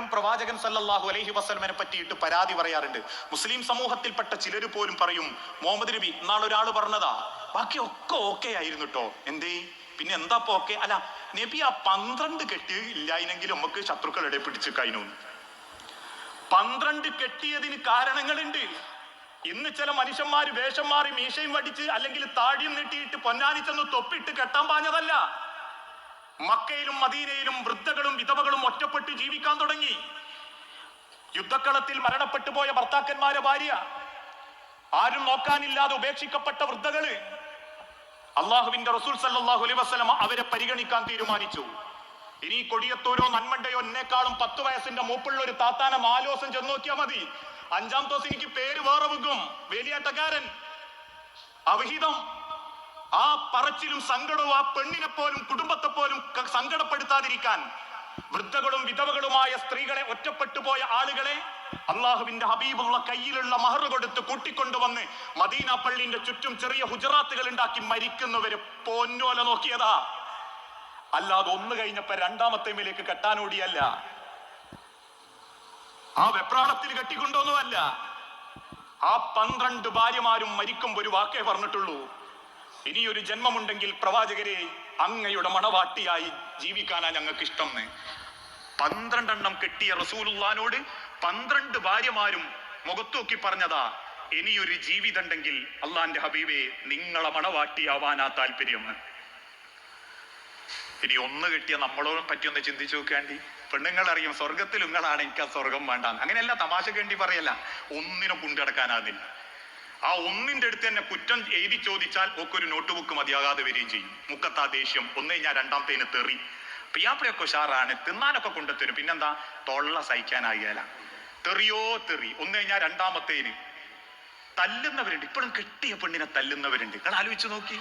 പലപ്പോഴും പ്രവാചകൻ സല്ലല്ലാഹു അലൈഹി വസല്ലമയെ പറ്റിയിട്ട് പരാതി പറയാറുണ്ട്. മുസ്ലിം സമൂഹത്തിൽപ്പെട്ട ചിലർ പോലും പറയും, മുഹമ്മദ് നബി ഒരാൾ പറഞ്ഞതാ, ബാക്കി ഒക്കെ ഓക്കെ ആയിരുന്നു കേട്ടോ, എന്തേ പിന്നെ എന്താ ഓക്കെ? അല്ല നബി ആ 12 കെട്ടി ഇല്ലായിനെങ്കിലും നമുക്ക് ശത്രുക്കളുടെ പിടിച്ചു കഴിഞ്ഞു. 12 കെട്ടിയതിന് കാരണങ്ങളുണ്ട്. ഇന്ന് ചില മനുഷ്യന്മാര് വേഷം മാറി മീശയും വടിച്ച് അല്ലെങ്കിൽ താടിയും നീട്ടിയിട്ട് പൊന്നാനിച്ചെന്ന് തൊപ്പിട്ട് കെട്ടാൻ പാഞ്ഞതല്ല. മക്കയിലും മദീനയിലും വൃദ്ധകളും വിധവകളും ഒറ്റപ്പെട്ട് ജീവിക്കാൻ തുടങ്ങി. യുദ്ധക്കളത്തിൽ മരണപ്പെട്ടു പോയ ഭർത്താക്കന്മാരെ ഭാര്യ, ആരും നോക്കാനില്ലാതെ ഉപേക്ഷിക്കപ്പെട്ട വൃദ്ധകള്, അള്ളാഹുവിന്റെ റസൂൽ സല്ലല്ലാഹു അലൈഹി വസല്ലമ അവരെ പരിഗണിക്കാൻ തീരുമാനിച്ചു. ഇനി കൊടിയത്തൂരോ നന്മണ്ടയോ എന്നെക്കാളും 10 വയസ്സിന്റെ മൂപ്പുള്ള ഒരു താത്താനെ 4 ദിവസം ചെന്ന് നോക്കിയാൽ മതി, 5-ാം ദിവസം എനിക്ക് പേര് വേറെ വെക്കും, വേലിയാട്ടക്കാരൻ, അവിഹിതം. ആ പറച്ചിലും സങ്കടവും ആ പെണ്ണിനെ പോലും കുടുംബത്തെ പോലും സങ്കടപ്പെടുത്താതിരിക്കാൻ വൃദ്ധകളും വിധവകളുമായ സ്ത്രീകളെ, ഒറ്റപ്പെട്ടു പോയ ആളുകളെ അള്ളാഹുവിന്റെ ഹബീബുള്ള കയ്യിലുള്ള മഹർ കൊടുത്ത് കൂട്ടിക്കൊണ്ടുവന്ന് മദീന പള്ളിന്റെ ചുറ്റും ചെറിയ ഹുജറാത്തുകൾ ഉണ്ടാക്കി മരിക്കുന്നവര് പൊന്നോല നോക്കിയതാ. അല്ലാതെ ഒന്ന് കഴിഞ്ഞപ്പോ രണ്ടാമത്തെ മേലേക്ക് കെട്ടാനോടിയല്ല, ആ വെപ്രാളത്തിൽ കെട്ടിക്കൊണ്ടൊന്നുമല്ല. ആ 12 ഭാര്യമാരും മരിക്കുമ്പോ ഒരു വാക്കേ പറഞ്ഞിട്ടുള്ളൂ, ഇനിയൊരു ജന്മമുണ്ടെങ്കിൽ പ്രവാചകരെ അങ്ങയുടെ മണവാട്ടിയായി ജീവിക്കാനാ ഞങ്ങൾക്ക് ഇഷ്ടം. 12 എണ്ണം കെട്ടിയ റസൂലുള്ളാഹിനോട് 12 ഭാര്യമാരും മുഖത്തോക്കി പറഞ്ഞതാ, ഇനിയൊരു ജീവിതമുണ്ടെങ്കിൽ അള്ളാന്റെ ഹബീബേ നിങ്ങളെ മണവാട്ടിയാവാനാ താല്പര്യം. ഇനി ഒന്ന് കെട്ടിയ നമ്മളോട് പറ്റിയൊന്ന് ചിന്തിച്ചു നോക്കാണ്ടി. പെണ്ണുങ്ങൾ അറിയും സ്വർഗത്തിൽ നിങ്ങളാണ്, എനിക്ക് ആ സ്വർഗം വേണ്ട. അങ്ങനെയല്ല, തമാശക്ക് വേണ്ടി പറയല്ല, ഒന്നിനും കൊണ്ടുനടക്കാനാകുന്നില്ല. ആ ഒന്നിന്റെ അടുത്ത് തന്നെ കുറ്റം എഴുതി ചോദിച്ചാൽ ഒക്കെ ഒരു നോട്ട് ബുക്ക് മതിയാകാതെ വരികയും ചെയ്യും. മുക്കത്താ ദേഷ്യം, ഒന്ന് കഴിഞ്ഞാൽ രണ്ടാമത്തേന് തെറി, പിയാപ്പിളയൊക്കെ ഉഷാറാണ്, തിന്നാനൊക്കെ കൊണ്ടുത്തരും, പിന്നെന്താ തൊള്ള സഹിക്കാനാകിയാല, തെറിയോ തെറി. ഒന്ന് കഴിഞ്ഞാൽ രണ്ടാമത്തേന് തല്ലുന്നവരുണ്ട്. ഇപ്പോഴും കെട്ടിയ പെണ്ണിനെ തല്ലുന്നവരുണ്ട്. നിങ്ങൾ ആലോചിച്ച് നോക്കി,